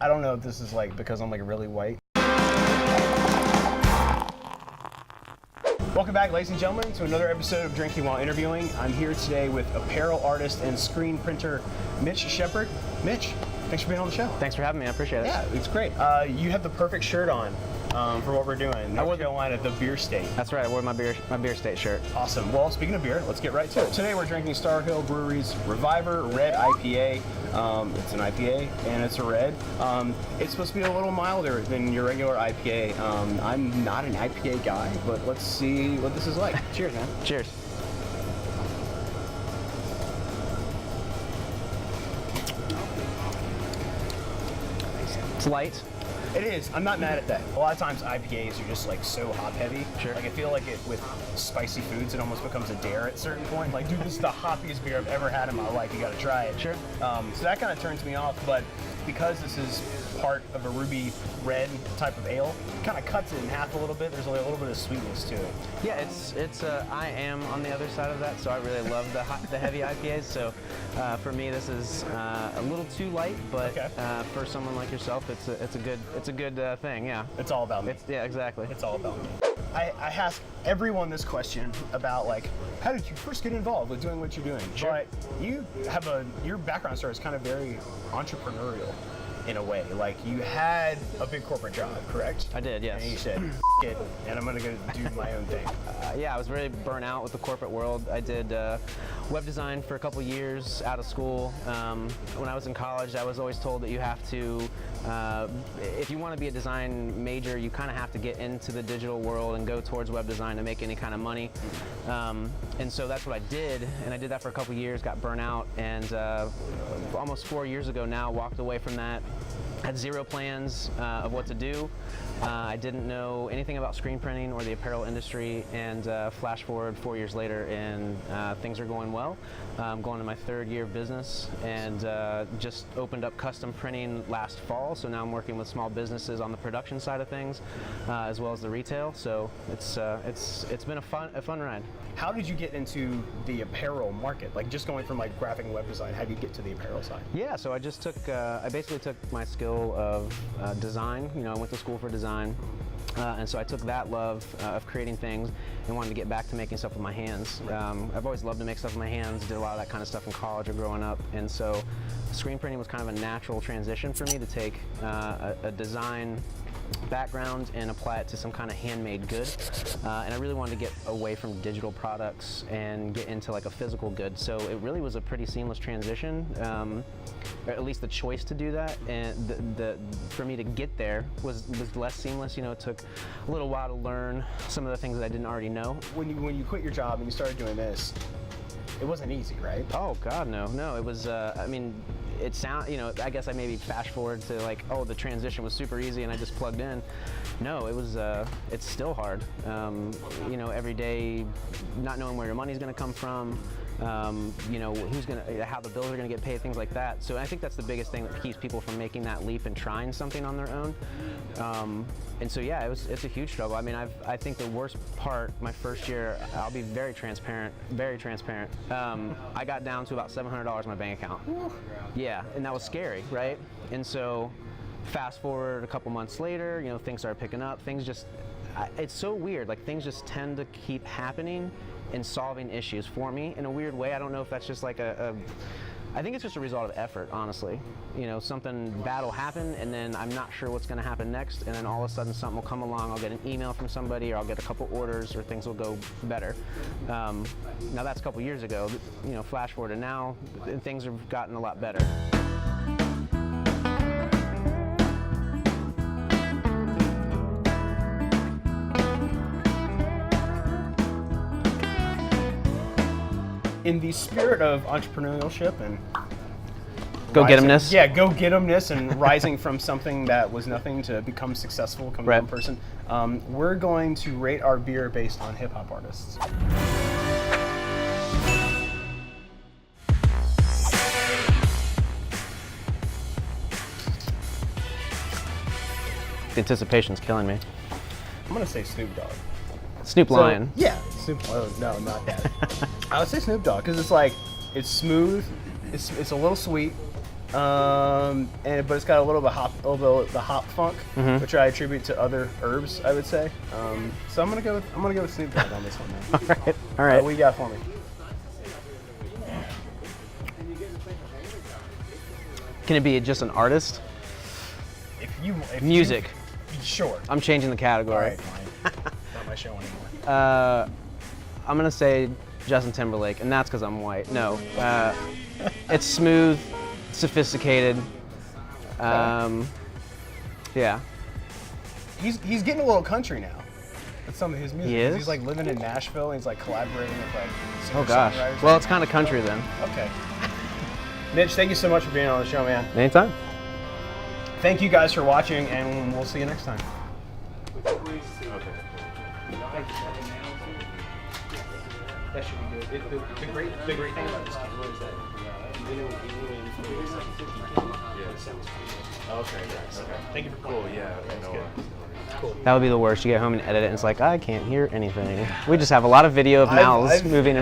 I don't know if this is like because I'm like really white. Welcome back, ladies and gentlemen, to another episode of Drinking While Interviewing. I'm here today with apparel artist and screen printer Mitch Shepard. Mitch, thanks for being on the show. Thanks for having me. I appreciate it. Yeah, it's great. You have the perfect shirt on for what we're doing. North Carolina, the beer state. That's right. I wore my beer state shirt. Awesome. Well, speaking of beer, let's get right to it. Today we're drinking Star Hill Brewery's Reviver Red IPA. It's an IPA and it's a red. It's supposed to be a little milder than your regular IPA. I'm not an IPA guy, but let's see what this is like. Cheers, man. Cheers. It's light. It is. I'm not mad at that. A lot of times IPAs are just like so hop heavy. Sure. Like I feel like it with spicy foods, it almost becomes a dare at a certain point. Like, dude, this is the hoppiest beer I've ever had in my life. You got to try it. Sure. So that kind of turns me off. But because this is part of a ruby red type of ale, it kind of cuts it in half a little bit. There's only a little bit of sweetness to it. Yeah, it's. I am on the other side of that, so I really love the heavy IPAs. So for me, this is a little too light, but okay. For someone like yourself, it's a good thing. Yeah. It's all about me. Yeah, exactly. It's all about me. I ask everyone this question about like, how did you first get involved with doing what you're doing? Sure. But you have your background story is kind of very entrepreneurial in a way. Like you had a big corporate job, correct? I did, yes. And you said, it, and I'm gonna go do my own thing. Yeah, I was really burnt out with the corporate world. I did web design for a couple years out of school. When I was in college, I was always told that you have to, if you want to be a design major, you kind of have to get into the digital world and go towards web design to make any kind of money. And so that's what I did, and I did that for a couple years, got burnt out, and almost 4 years ago now, walked away from that. Had zero plans of what to do. I didn't know anything about screen printing or the apparel industry, and flash forward 4 years later, and things are going well. I'm going to my third year of business, and just opened up custom printing last fall. So now I'm working with small businesses on the production side of things, as well as the retail. So it's been a fun ride. How did you get into the apparel market? Like just going from like graphic and web design, how do you get to the apparel side? Yeah, so I just took, I basically took my skill of design. You know, I went to school for design. And so I took that love of creating things and wanted to get back to making stuff with my hands. I've always loved to make stuff with my hands, did a lot of that kind of stuff in college or growing up, and so screen printing was kind of a natural transition for me to take a design background and apply it to some kind of handmade good. And I really wanted to get away from digital products and get into like a physical good. So it really was a pretty seamless transition, or at least the choice to do that. And for me to get there was less seamless. You know, it took a little while to learn some of the things that I didn't already know. When you quit your job and you started doing this, it wasn't easy, right? Oh God, no. It was. I mean, it you know, I guess I maybe fast forward to like, oh, the transition was super easy and I just plugged in. No, it was. It's still hard. You know, every day, not knowing where your money's going to come from. You know, how the bills are going to get paid, things like that. So I think that's the biggest thing that keeps people from making that leap and trying something on their own. And so yeah, it's a huge struggle. I mean, I think the worst part, my first year, I'll be very transparent. I got down to about $700 in my bank account. Yeah, and that was scary, right? And so fast forward a couple months later, you know, things started picking up. Things just, it's so weird. Like things just tend to keep happening and solving issues for me in a weird way. I don't know if that's just like I think it's just a result of effort, honestly. You know, something bad will happen and then I'm not sure what's gonna happen next, and then all of a sudden something will come along, I'll get an email from somebody or I'll get a couple orders or things will go better. Now that's a couple years ago. You know, flash forward to now, things have gotten a lot better. In the spirit of entrepreneurship and Go-get-emness. Yeah, go-get-emness and rising from something that was nothing to become successful, become one person, we're going to rate our beer based on hip-hop artists. The anticipation's killing me. I'm gonna say Snoop Dogg. Snoop Lion. Yeah, Snoop. Oh, no, not that. I would say Snoop Dogg because it's like it's smooth, it's a little sweet, but it's got a little bit of the hop funk, which I attribute to other herbs, I would say. So I'm gonna go with Snoop Dogg on this one, man. All right. What you got for me? Can it be just an artist? If Music. Sure. I'm changing the All category. right, fine. Not my show anymore. I'm gonna say Justin Timberlake, and that's because I'm white. No, it's smooth, sophisticated. Yeah. He's getting a little country now. That's some of his music. He is? He's like living in Nashville, and he's like collaborating with like Oh gosh. singer-songwriters. Well, it's kind of country then. Okay. Mitch, thank you so much for being on the show, man. Anytime. Thank you guys for watching, and we'll see you next time. That should be good. The great thing about this camera is that Okay, nice. Okay. Thank you for calling. Cool, yeah. That's No good. worries. Cool. That would be the worst. You get home and edit it, and it's like I can't hear anything. We just have a lot of video of mouths moving.